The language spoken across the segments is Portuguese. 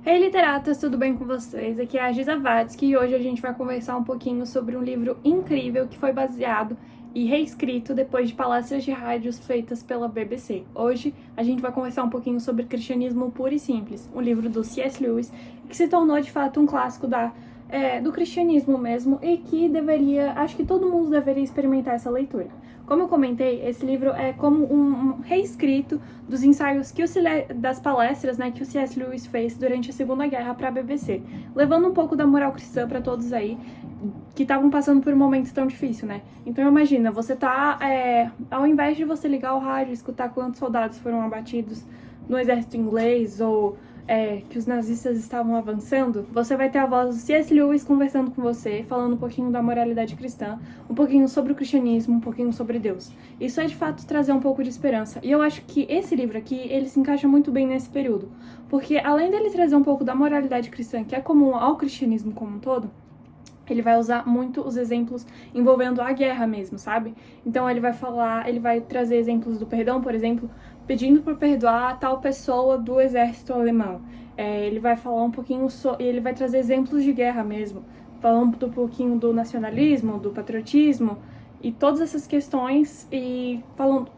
Hey literatas, tudo bem com vocês? Aqui é a Giza Vadsky e hoje a gente vai conversar um pouquinho sobre um livro incrível que foi baseado e reescrito depois de palestras de rádios feitas pela BBC. Hoje a gente vai conversar um pouquinho sobre Cristianismo Puro e Simples, um livro do C.S. Lewis que se tornou de fato um clássico do cristianismo mesmo e que acho que todo mundo deveria experimentar essa leitura. Como eu comentei, esse livro é como um reescrito dos ensaios das palestras, que o C.S. Lewis fez durante a Segunda Guerra para a BBC, levando um pouco da moral cristã para todos aí que estavam passando por um momento tão difícil, né? Então imagina, ao invés de você ligar o rádio e escutar quantos soldados foram abatidos no exército inglês ou que os nazistas estavam avançando, você vai ter a voz do C.S. Lewis conversando com você, falando um pouquinho da moralidade cristã, um pouquinho sobre o cristianismo, um pouquinho sobre Deus. Isso é de fato trazer um pouco de esperança. E eu acho que esse livro aqui, ele se encaixa muito bem nesse período, porque além dele trazer um pouco da moralidade cristã, que é comum ao cristianismo como um todo, ele vai usar muito os exemplos envolvendo a guerra mesmo, sabe? Então ele vai trazer exemplos do perdão, por exemplo, pedindo para perdoar tal pessoa do exército alemão. Ele vai falar um pouquinho, ele vai trazer exemplos de guerra mesmo, falando um pouquinho do nacionalismo, do patriotismo e todas essas questões. E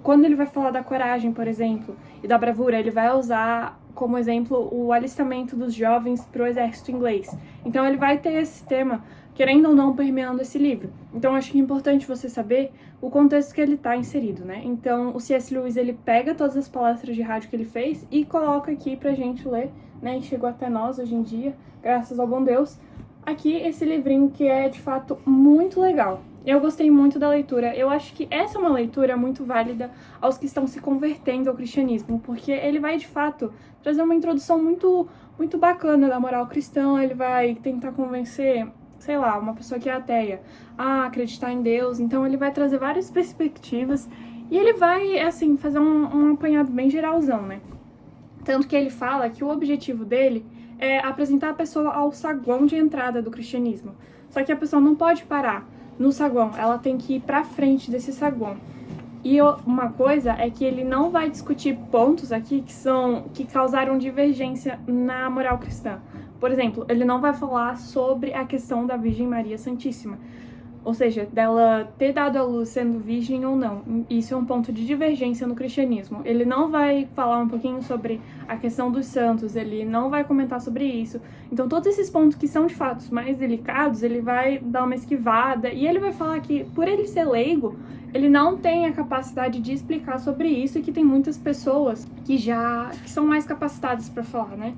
quando ele vai falar da coragem, por exemplo, e da bravura, ele vai usar como exemplo o alistamento dos jovens para o exército inglês. Então ele vai ter esse tema, querendo ou não, permeando esse livro. Então acho que é importante você saber o contexto que ele está inserido, né? Então o C.S. Lewis, ele pega todas as palestras de rádio que ele fez e coloca aqui pra gente ler, né? E chegou até nós hoje em dia, graças ao bom Deus. Aqui esse livrinho que é de fato muito legal. Eu gostei muito da leitura. Eu acho que essa é uma leitura muito válida aos que estão se convertendo ao cristianismo, porque ele vai de fato trazer uma introdução muito, muito bacana da moral cristã. Ele vai tentar convencer, sei lá, uma pessoa que é ateia a acreditar em Deus. Então ele vai trazer várias perspectivas e ele vai, assim, fazer um apanhado bem geralzão, né? Tanto que ele fala que o objetivo dele é apresentar a pessoa ao saguão de entrada do cristianismo. Só que a pessoa não pode parar no saguão, ela tem que ir pra frente desse saguão. E uma coisa é que ele não vai discutir pontos aqui que causaram divergência na moral cristã. Por exemplo, ele não vai falar sobre a questão da Virgem Maria Santíssima, ou seja, dela ter dado à luz sendo virgem ou não. Isso é um ponto de divergência no cristianismo. Ele não vai falar um pouquinho sobre a questão dos santos, ele não vai comentar sobre isso. Então todos esses pontos que são de fato mais delicados, ele vai dar uma esquivada e ele vai falar que, por ele ser leigo, ele não tem a capacidade de explicar sobre isso e que tem muitas pessoas que são mais capacitadas para falar, né?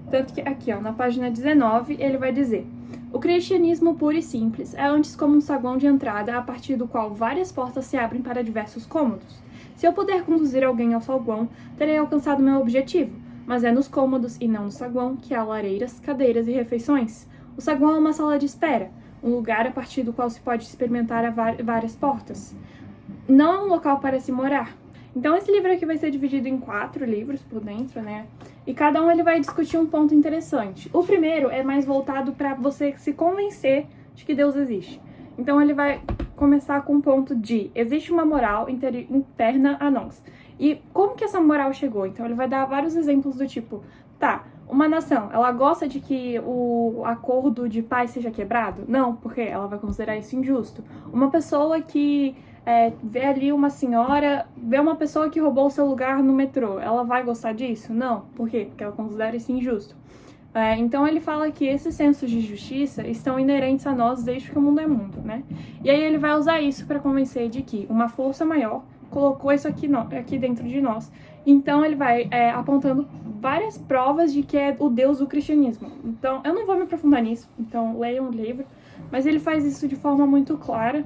Tanto que aqui, na página 19, ele vai dizer: o cristianismo puro e simples é antes como um saguão de entrada a partir do qual várias portas se abrem para diversos cômodos. Se eu puder conduzir alguém ao saguão, terei alcançado meu objetivo, mas é nos cômodos e não no saguão que há lareiras, cadeiras e refeições. O saguão é uma sala de espera, um lugar a partir do qual se pode experimentar várias portas. Não é um local para se morar. Então esse livro aqui vai ser dividido em 4 livros por dentro, né? E cada um ele vai discutir um ponto interessante. O primeiro é mais voltado para você se convencer de que Deus existe. Então ele vai começar com o ponto de: existe uma moral interna a nós. E como que essa moral chegou? Então ele vai dar vários exemplos do tipo: uma nação, ela gosta de que o acordo de paz seja quebrado? Não, porque ela vai considerar isso injusto. Uma pessoa que vê ali vê uma pessoa que roubou o seu lugar no metrô, ela vai gostar disso? Não. Por quê? Porque ela considera isso injusto. Então ele fala que esses sensos de justiça estão inerentes a nós desde que o mundo é mundo, né? E aí ele vai usar isso para convencer de que uma força maior colocou isso aqui dentro de nós. Então ele vai apontando várias provas de que é o Deus do cristianismo. Então eu não vou me aprofundar nisso, então leiam o livro, mas ele faz isso de forma muito clara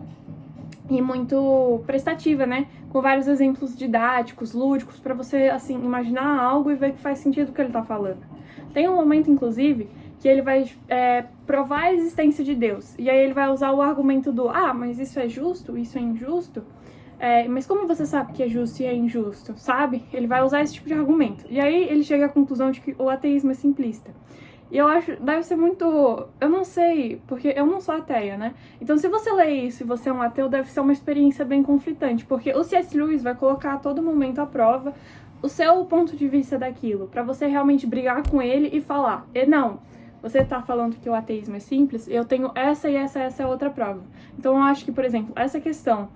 e muito prestativa, né? Com vários exemplos didáticos, lúdicos, para você, assim, imaginar algo e ver que faz sentido o que ele tá falando. Tem um momento, inclusive, que ele vai provar a existência de Deus. E aí ele vai usar o argumento do: mas isso é justo, isso é injusto? Mas como você sabe que é justo e é injusto, sabe? Ele vai usar esse tipo de argumento. E aí ele chega à conclusão de que o ateísmo é simplista. E eu acho, deve ser muito... Eu não sei, porque eu não sou ateia, né? Então se você lê isso e você é um ateu, deve ser uma experiência bem conflitante, porque o C.S. Lewis vai colocar a todo momento à prova o seu ponto de vista daquilo, pra você realmente brigar com ele e falar, não, você tá falando que o ateísmo é simples, eu tenho essa e essa outra prova. Então eu acho que, por exemplo, essa questão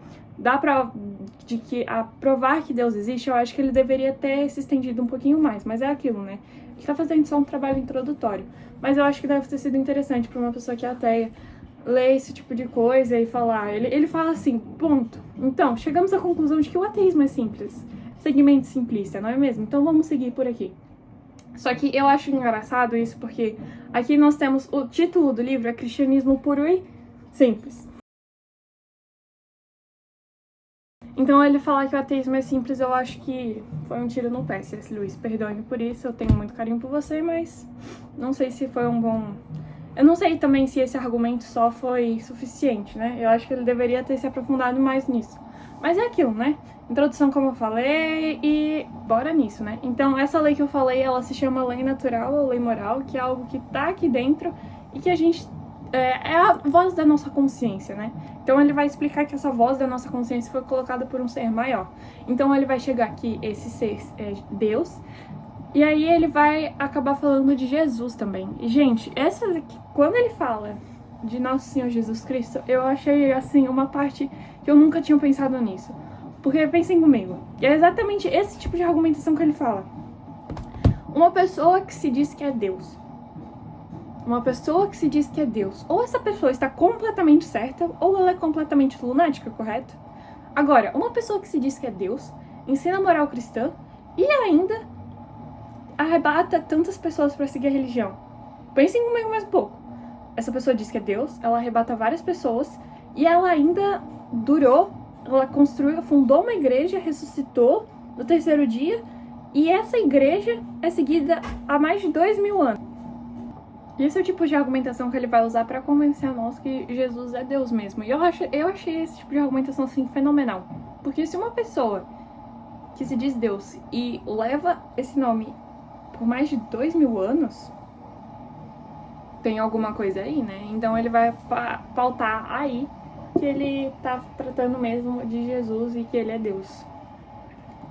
de que a provar que Deus existe, eu acho que ele deveria ter se estendido um pouquinho mais, mas é aquilo, né? A gente tá fazendo só um trabalho introdutório, mas eu acho que deve ter sido interessante pra uma pessoa que é ateia ler esse tipo de coisa e falar. Ele fala assim, ponto. Então, chegamos à conclusão de que o ateísmo é simples, segmento simplista, não é mesmo? Então vamos seguir por aqui. Só que eu acho engraçado isso porque aqui nós temos o título do livro, é Cristianismo Puro e Simples. Então ele falar que o ateísmo é simples, eu acho que foi um tiro no pé, C.S. Lewis. Perdoe-me por isso, eu tenho muito carinho por você, mas não sei se foi um bom... Eu não sei também se esse argumento só foi suficiente, né? Eu acho que ele deveria ter se aprofundado mais nisso. Mas é aquilo, né? Introdução, como eu falei, e bora nisso, né? Então, essa lei que eu falei, ela se chama lei natural ou lei moral, que é algo que tá aqui dentro e que a gente... é a voz da nossa consciência, né? Então ele vai explicar que essa voz da nossa consciência foi colocada por um ser maior. Então ele vai chegar aqui, esse ser é Deus, e aí ele vai acabar falando de Jesus também. E, gente, quando ele fala de Nosso Senhor Jesus Cristo, eu achei, assim, uma parte que eu nunca tinha pensado nisso. Porque pensem comigo, é exatamente esse tipo de argumentação que ele fala. Uma pessoa que se diz que é Deus. Uma pessoa que se diz que é Deus. Ou essa pessoa está completamente certa, ou ela é completamente lunática, correto? Agora, uma pessoa que se diz que é Deus, ensina a moral cristã e ainda arrebata tantas pessoas para seguir a religião. Pensem comigo mais um pouco. Essa pessoa diz que é Deus, ela arrebata várias pessoas e ela ainda ela construiu, fundou uma igreja, ressuscitou no terceiro dia e essa igreja é seguida há mais de 2000 anos. Esse é o tipo de argumentação que ele vai usar para convencer a nós que Jesus é Deus mesmo. E eu achei esse tipo de argumentação assim fenomenal. Porque se uma pessoa que se diz Deus e leva esse nome por mais de 2000 anos, tem alguma coisa aí, né? Então ele vai pautar aí que ele tá tratando mesmo de Jesus e que ele é Deus.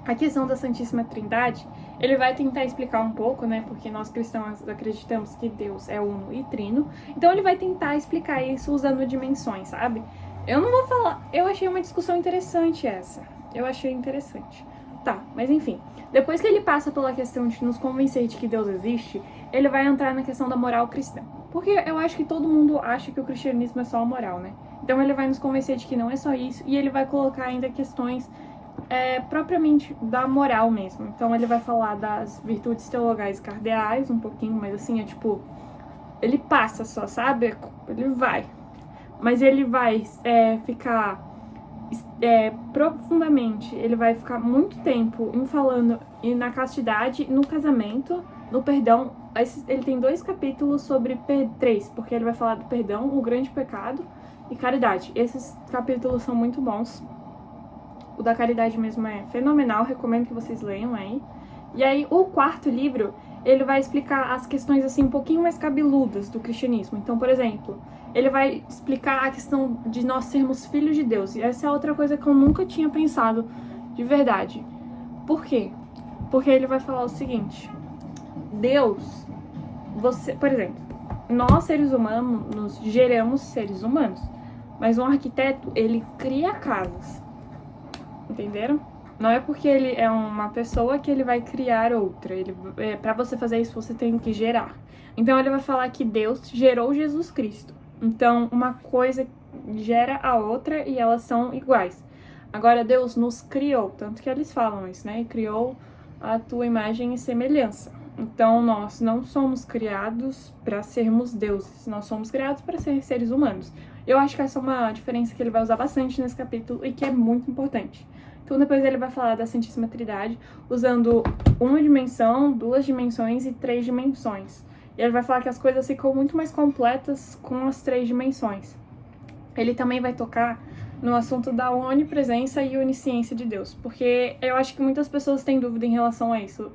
A questão da Santíssima Trindade, ele vai tentar explicar um pouco, né? Porque nós cristãos acreditamos que Deus é uno e trino. Então ele vai tentar explicar isso usando dimensões, sabe? Eu não vou falar... Eu achei uma discussão interessante essa. Eu achei interessante. Tá, mas enfim. Depois que ele passa pela questão de nos convencer de que Deus existe, ele vai entrar na questão da moral cristã. Porque eu acho que todo mundo acha que o cristianismo é só a moral, né? Então ele vai nos convencer de que não é só isso. E ele vai colocar ainda questões... propriamente da moral mesmo. Então ele vai falar das virtudes teologais cardeais um pouquinho, mas assim, é tipo, ele passa só, sabe? Ele vai. Mas ele vai ficar profundamente, ele vai ficar muito tempo falando na castidade, no casamento, no perdão. Ele tem 2 capítulos sobre 3, porque ele vai falar do perdão, o grande pecado e caridade. Esses capítulos são muito bons. O da caridade mesmo é fenomenal, recomendo que vocês leiam aí. E aí, o 4º livro, ele vai explicar as questões, assim, um pouquinho mais cabeludas do cristianismo. Então, por exemplo, ele vai explicar a questão de nós sermos filhos de Deus. E essa é outra coisa que eu nunca tinha pensado de verdade. Por quê? Porque ele vai falar o seguinte. Deus, por exemplo, nós seres humanos, nos geramos seres humanos. Mas um arquiteto, ele cria casas. Entenderam? Não é porque ele é uma pessoa que ele vai criar outra. Para você fazer isso, você tem que gerar. Então ele vai falar que Deus gerou Jesus Cristo. Então uma coisa gera a outra e elas são iguais. Agora Deus nos criou, tanto que eles falam isso, né? E criou a tua imagem e semelhança. Então nós não somos criados para sermos deuses. Nós somos criados para ser seres humanos. Eu acho que essa é uma diferença que ele vai usar bastante nesse capítulo e que é muito importante. Então depois ele vai falar da Santíssima Trindade usando uma dimensão, 2 dimensões e 3 dimensões. E ele vai falar que as coisas ficam muito mais completas com as 3 dimensões. Ele também vai tocar no assunto da onipresença e onisciência de Deus. Porque eu acho que muitas pessoas têm dúvida em relação a isso.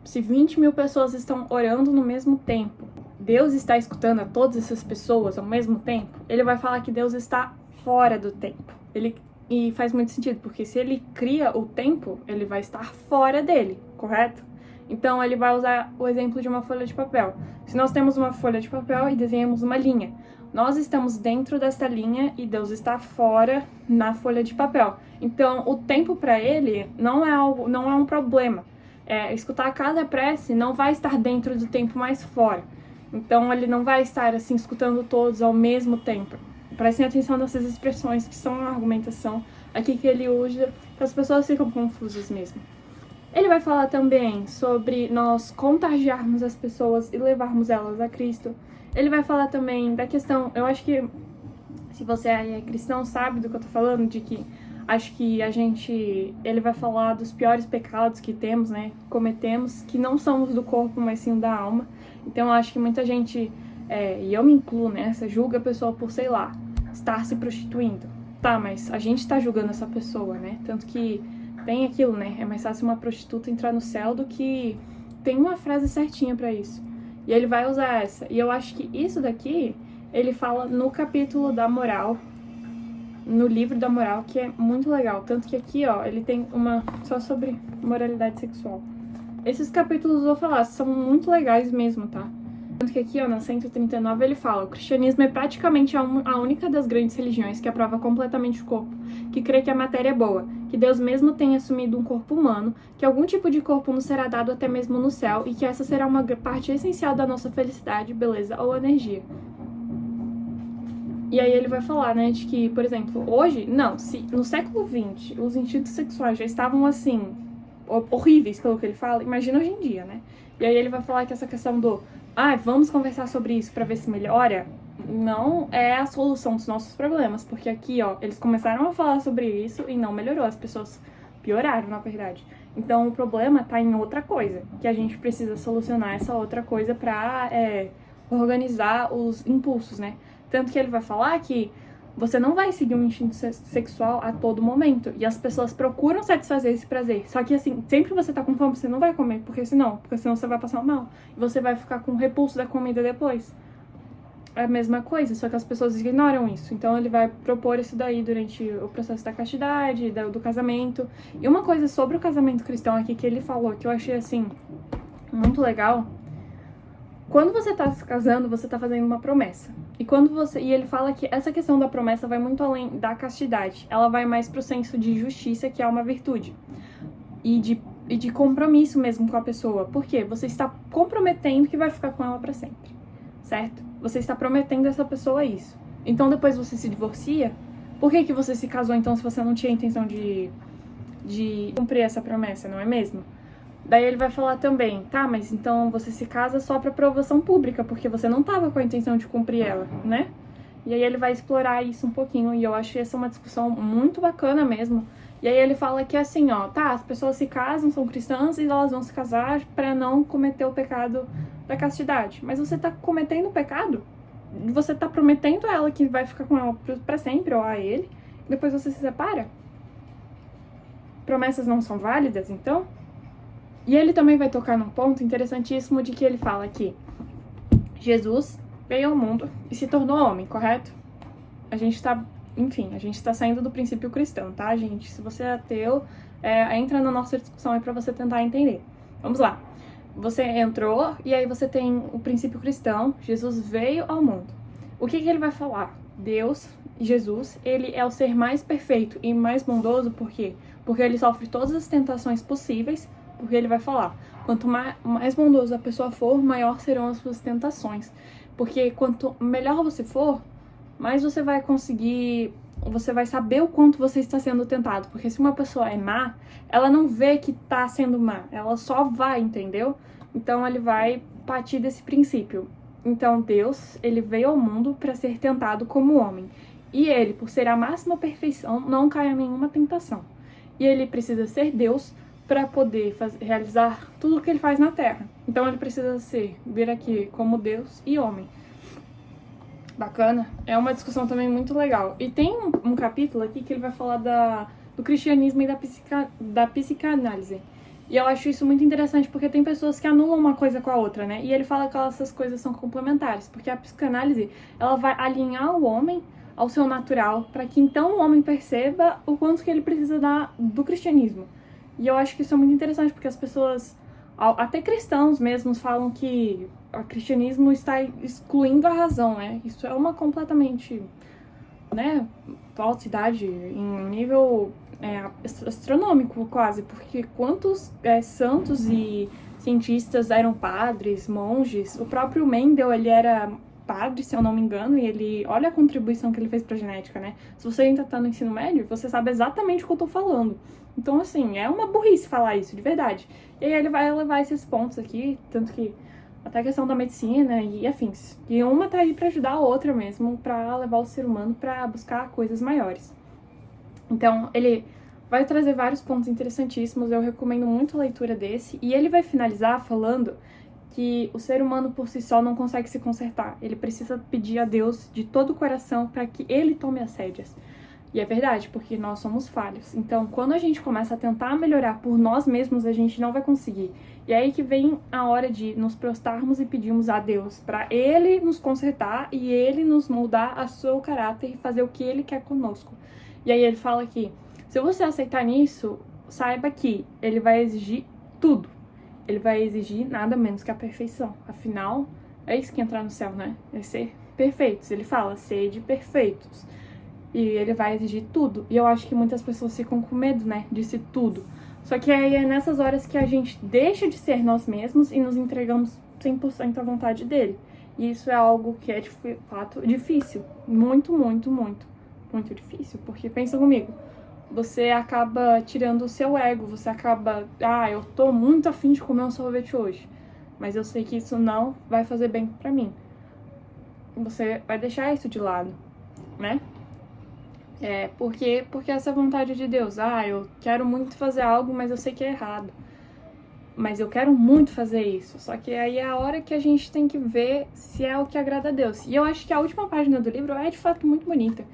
Se 20 mil pessoas estão orando no mesmo tempo, Deus está escutando a todas essas pessoas ao mesmo tempo? Ele vai falar que Deus está fora do tempo. Ele E faz muito sentido, porque se ele cria o tempo, ele vai estar fora dele, correto? Então ele vai usar o exemplo de uma folha de papel. Se nós temos uma folha de papel e desenhamos uma linha, nós estamos dentro desta linha e Deus está fora na folha de papel. Então o tempo para ele não é um problema. Escutar cada prece não vai estar dentro do tempo, mais fora. Então ele não vai estar assim escutando todos ao mesmo tempo. Prestem atenção nessas expressões que são uma argumentação aqui que ele usa, que as pessoas ficam confusas mesmo. Ele vai falar também sobre nós contagiarmos as pessoas e levarmos elas a Cristo. Ele vai falar também da questão, eu acho que se você é cristão sabe do que eu tô falando, de que acho que ele vai falar dos piores pecados que temos, né, cometemos, que não são os do corpo, mas sim da alma. Então eu acho que muita gente, e eu me incluo nessa, julga a pessoa por, sei lá, estar se prostituindo. Tá, mas a gente tá julgando essa pessoa, né, tanto que tem aquilo, né, é mais fácil uma prostituta entrar no céu do que... Tem uma frase certinha pra isso. E ele vai usar essa. E eu acho que isso daqui, ele fala no capítulo da moral, no livro da moral, que é muito legal. Tanto que aqui, ó, ele tem uma só sobre moralidade sexual. Esses capítulos, eu vou falar, são muito legais mesmo, tá? Tanto que aqui, ó, na 139, ele fala: o cristianismo é praticamente a única das grandes religiões que aprova completamente o corpo, que crê que a matéria é boa, que Deus mesmo tem assumido um corpo humano, que algum tipo de corpo nos será dado até mesmo no céu, e que essa será uma parte essencial da nossa felicidade, beleza ou energia. E aí ele vai falar, né, de que, por exemplo, hoje, não, se no século XX os instintos sexuais já estavam, assim, horríveis, pelo que ele fala, imagina hoje em dia, né? E aí ele vai falar que essa questão do, vamos conversar sobre isso pra ver se melhora, não é a solução dos nossos problemas, porque aqui, ó, eles começaram a falar sobre isso e não melhorou, as pessoas pioraram, na verdade. Então o problema tá em outra coisa, que a gente precisa solucionar essa outra coisa pra organizar os impulsos, né? Tanto que ele vai falar que você não vai seguir um instinto sexual a todo momento. E as pessoas procuram satisfazer esse prazer. Só que, assim, sempre que você tá com fome, você não vai comer. Porque senão você vai passar mal. E você vai ficar com o repulso da comida depois. É a mesma coisa, só que as pessoas ignoram isso. Então ele vai propor isso daí durante o processo da castidade, do casamento. E uma coisa sobre o casamento cristão aqui que ele falou, que eu achei, assim, muito legal. Quando você tá se casando, você tá fazendo uma promessa. E ele fala que essa questão da promessa vai muito além da castidade. Ela vai mais pro senso de justiça, que é uma virtude. E de compromisso mesmo com a pessoa. Por quê? Você está comprometendo que vai ficar com ela pra sempre. Certo? Você está prometendo a essa pessoa isso. Então depois você se divorcia. Por que você se casou então se você não tinha intenção de cumprir essa promessa, não é mesmo? Daí ele vai falar também, tá, mas então você se casa só pra aprovação pública, porque você não tava com a intenção de cumprir ela, né? E aí ele vai explorar isso um pouquinho, e eu acho essa uma discussão muito bacana mesmo. E aí ele fala que assim, ó, tá, as pessoas se casam, são cristãs, e elas vão se casar pra não cometer o pecado da castidade. Mas você tá cometendo o pecado, você tá prometendo a ela que vai ficar com ela pra sempre, ou a ele, e depois você se separa. Promessas não são válidas, então? E ele também vai tocar num ponto interessantíssimo de que ele fala que Jesus veio ao mundo e se tornou homem, correto? A gente tá saindo do princípio cristão, tá, gente? Se você é ateu, entra na nossa discussão aí pra você tentar entender. Vamos lá. Você entrou e aí você tem o princípio cristão, Jesus veio ao mundo. O que ele vai falar? Deus, Jesus, ele é o ser mais perfeito e mais bondoso, por quê? Porque ele sofre todas as tentações possíveis. Porque ele vai falar, quanto mais bondoso a pessoa for, maior serão as suas tentações. Porque quanto melhor você for, mais você vai conseguir, você vai saber o quanto você está sendo tentado. Porque se uma pessoa é má, ela não vê que tá sendo má, ela só vai, entendeu? Então ele vai partir desse princípio. Então Deus, ele veio ao mundo para ser tentado como homem. E ele, por ser a máxima perfeição, não cai em nenhuma tentação. E ele precisa ser Deus para poder realizar tudo o que ele faz na Terra. Então ele precisa vir aqui como Deus e homem. Bacana? É uma discussão também muito legal. E tem um capítulo aqui que ele vai falar do cristianismo e da psicanálise. E eu acho isso muito interessante porque tem pessoas que anulam uma coisa com a outra, né? E ele fala que essas coisas são complementares, porque a psicanálise, ela vai alinhar o homem ao seu natural, para que então o homem perceba o quanto que ele precisa do cristianismo. E eu acho que isso é muito interessante, porque as pessoas, até cristãos mesmos, falam que o cristianismo está excluindo a razão, né? Isso é uma completamente, né, falsidade em nível astronômico quase, porque quantos santos e cientistas eram padres, monges. O próprio Mendel, ele era padre, se eu não me engano, e ele, olha a contribuição que ele fez pra genética, né? Se você ainda tá no ensino médio, você sabe exatamente o que eu tô falando. Então, assim, é uma burrice falar isso, de verdade. E aí ele vai levar esses pontos aqui, tanto que até a questão da medicina e afins. E uma tá aí pra ajudar a outra mesmo, pra levar o ser humano pra buscar coisas maiores. Então, ele vai trazer vários pontos interessantíssimos, eu recomendo muito a leitura desse. E ele vai finalizar falando que o ser humano por si só não consegue se consertar. Ele precisa pedir a Deus de todo o coração para que ele tome as rédeas. E é verdade, porque nós somos falhos. Então, quando a gente começa a tentar melhorar por nós mesmos, a gente não vai conseguir. E é aí que vem a hora de nos prostrarmos e pedirmos a Deus para Ele nos consertar e Ele nos moldar a seu caráter e fazer o que Ele quer conosco. E aí ele fala que, se você aceitar nisso, saiba que Ele vai exigir tudo. Ele vai exigir nada menos que a perfeição. Afinal, é isso que é entrar no céu, né? É ser perfeitos. Ele fala, sede perfeitos. E ele vai exigir tudo. E eu acho que muitas pessoas ficam com medo, né, disso tudo. Só que aí é nessas horas que a gente deixa de ser nós mesmos e nos entregamos 100% à vontade dele. E isso é algo que é, de fato, difícil. Muito, muito, muito. Muito difícil. Porque, pensa comigo, você acaba tirando o seu ego. Você acaba, eu tô muito afim de comer um sorvete hoje, mas eu sei que isso não vai fazer bem pra mim. Você vai deixar isso de lado, né? Porque essa é a vontade de Deus. Eu quero muito fazer algo, mas eu sei que é errado. Mas eu quero muito fazer isso. Só que aí é a hora que a gente tem que ver se é o que agrada a Deus. E eu acho que a última página do livro é de fato muito bonita.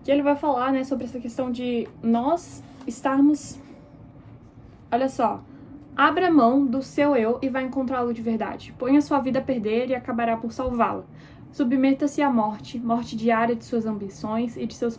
Que ele vai falar, né, sobre essa questão de nós estarmos... Olha só. Abra mão do seu eu e vai encontrá-lo de verdade. Ponha sua vida a perder e acabará por salvá-la. Submeta-se à morte diária de suas ambições e de seus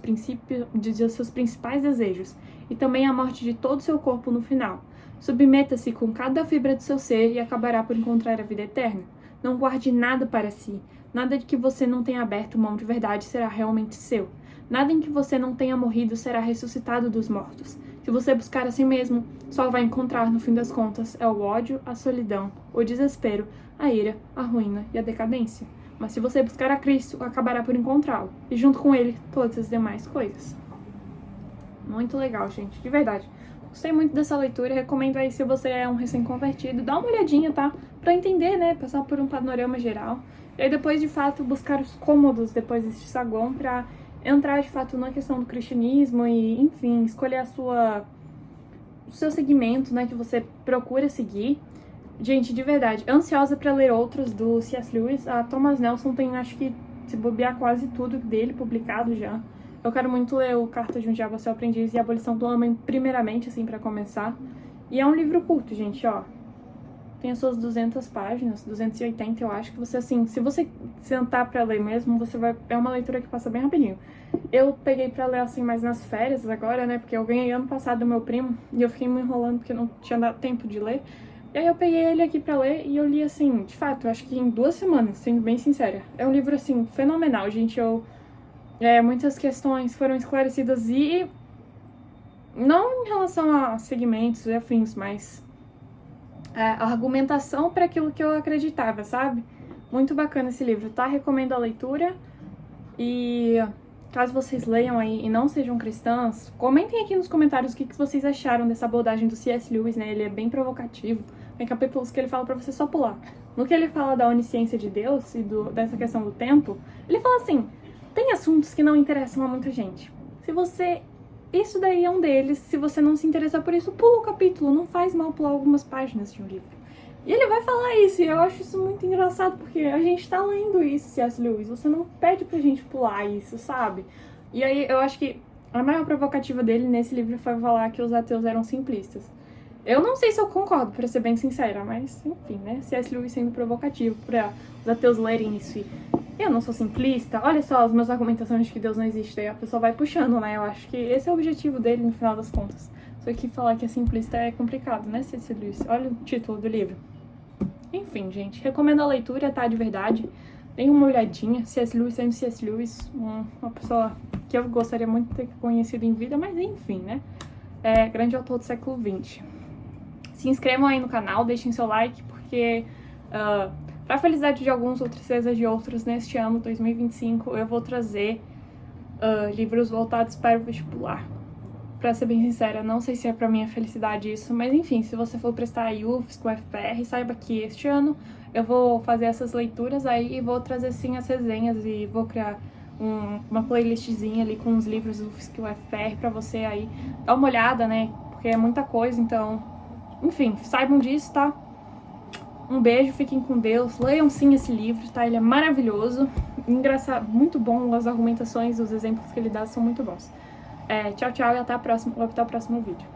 principais desejos, e também à morte de todo o seu corpo no final. Submeta-se com cada fibra de seu ser e acabará por encontrar a vida eterna. Não guarde nada para si. Nada de que você não tenha aberto mão de verdade será realmente seu. Nada em que você não tenha morrido será ressuscitado dos mortos. Se você buscar a si mesmo, só vai encontrar, no fim das contas, é o ódio, a solidão, o desespero, a ira, a ruína e a decadência. Mas se você buscar a Cristo, acabará por encontrá-lo, e junto com ele, todas as demais coisas. Muito legal, gente, de verdade. Gostei muito dessa leitura, recomendo aí se você é um recém-convertido, dá uma olhadinha, tá? Pra entender, né, passar por um panorama geral. E aí depois, de fato, buscar os cômodos depois desse saguão pra entrar, de fato, na questão do cristianismo e, enfim, escolher o seu segmento, né, que você procura seguir. Gente, de verdade, ansiosa pra ler outros do C.S. Lewis. A Thomas Nelson tem, acho que, se bobear, quase tudo dele publicado já. Eu quero muito ler o Carta de um Diabo ao Seu Aprendiz e a Abolição do Homem, primeiramente, assim, pra começar. E é um livro curto, gente, ó. Tem as suas 200 páginas, 280, eu acho que você, assim, se você sentar pra ler mesmo, você vai... É uma leitura que passa bem rapidinho. Eu peguei pra ler, assim, mais nas férias agora, né, porque eu ganhei ano passado do meu primo e eu fiquei me enrolando porque não tinha dado tempo de ler. E aí eu peguei ele aqui pra ler e eu li, assim, de fato, acho que em 2 semanas, sendo bem sincera. É um livro, assim, fenomenal, gente. Muitas questões foram esclarecidas e não em relação a segmentos e afins, mas a argumentação para aquilo que eu acreditava, sabe? Muito bacana esse livro, tá? Recomendo a leitura. E caso vocês leiam aí e não sejam cristãs, comentem aqui nos comentários o que vocês acharam dessa abordagem do C.S. Lewis, né? Ele é bem provocativo. Tem capítulos que ele fala pra você só pular. No que ele fala da onisciência de Deus e dessa questão do tempo, ele fala assim: tem assuntos que não interessam a muita gente. Isso daí é um deles. Se você não se interessar por isso, pula o capítulo. Não faz mal pular algumas páginas de um livro. E ele vai falar isso, e eu acho isso muito engraçado, porque a gente tá lendo isso, C.S. Lewis. Você não pede pra gente pular isso, sabe? E aí eu acho que a maior provocativa dele nesse livro foi falar que os ateus eram simplistas. Eu não sei se eu concordo, pra ser bem sincera, mas enfim, né? C.S. Lewis sendo provocativo pra os ateus lerem isso e Eu não sou simplista, olha só as minhas argumentações de que Deus não existe, daí a pessoa vai puxando, né? Eu acho que esse é o objetivo dele no final das contas. Só que falar que é simplista é complicado, né, C.S. Lewis? Olha o título do livro. Enfim, gente, recomendo a leitura, tá? De verdade. Deem uma olhadinha. C.S. Lewis sendo C.S. Lewis, uma pessoa que eu gostaria muito de ter conhecido em vida, mas enfim, né? É grande autor do século XX. Se inscrevam aí no canal, deixem seu like, porque para a felicidade de alguns, ou tristeza de outros, neste ano, 2025, eu vou trazer livros voltados para o vestibular. Pra ser bem sincera, não sei se é pra minha felicidade isso, mas enfim, se você for prestar a UFSC, o FPR, saiba que este ano eu vou fazer essas leituras aí e vou trazer sim as resenhas e vou criar uma playlistzinha ali com os livros do UFSC e o FPR pra você aí dar uma olhada, né? Porque é muita coisa, então... Enfim, saibam disso, tá? Um beijo, fiquem com Deus, leiam sim esse livro, tá? Ele é maravilhoso, engraçado, muito bom, as argumentações, os exemplos que ele dá são muito bons. Tchau, tchau e até o próximo vídeo.